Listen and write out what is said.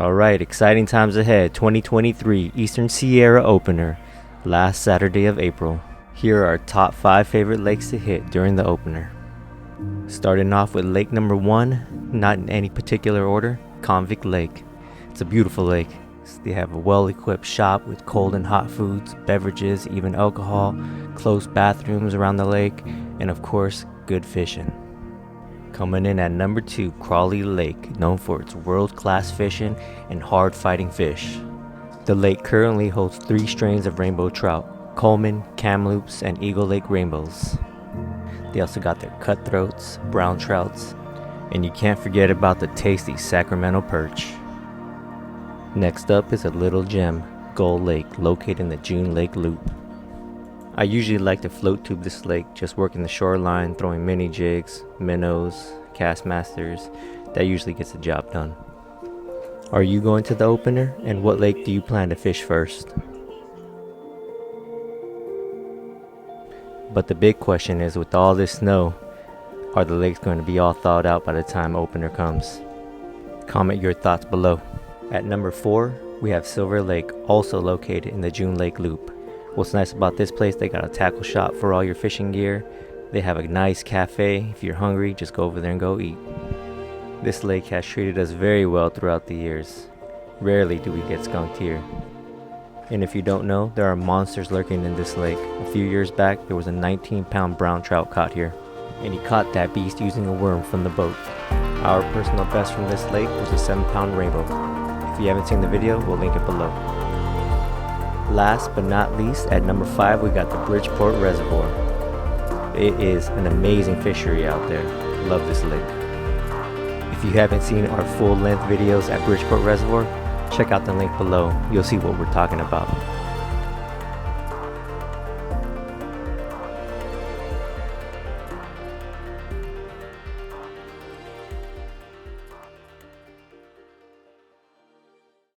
Alright, exciting times ahead. 2023 Eastern Sierra opener, last Saturday of April. Here are our top 5 favorite lakes to hit during the opener. Starting off with lake number 1, not in any particular order, Convict Lake. It's a beautiful lake. They have a well-equipped shop with cold and hot foods, beverages, even alcohol, close bathrooms around the lake, and of course, good fishing. Coming in at number 2, Crawley Lake, known for its world-class fishing and hard-fighting fish. The lake currently holds 3 strains of rainbow trout, Coleman, Kamloops, and Eagle Lake rainbows. They also got their cutthroats, brown trouts, and you can't forget about the tasty Sacramento perch. Next up is a little gem, Gull Lake, located in the June Lake Loop. I usually like to float tube this lake, just working the shoreline, throwing mini jigs, minnows, castmasters. That usually gets the job done. Are you going to the opener, and what lake do you plan to fish first? But the big question is, with all this snow, are the lakes going to be all thawed out by the time opener comes? Comment your thoughts below. At number 4, we have Silver Lake, also located in the June Lake Loop. What's nice about this place, they got a tackle shop for all your fishing gear. They have a nice cafe. If you're hungry, just go over there and go eat. This lake has treated us very well throughout the years. Rarely do we get skunked here. And if you don't know, there are monsters lurking in this lake. A few years back, there was a 19-pound brown trout caught here, and he caught that beast using a worm from the boat. Our personal best from this lake was a 7-pound rainbow. If you haven't seen the video, we'll link it below. Last but not least, at number 5, we got the Bridgeport Reservoir. It is an amazing fishery out there. Love this lake. If you haven't seen our full-length videos at Bridgeport Reservoir, check out the link below. You'll see what we're talking about.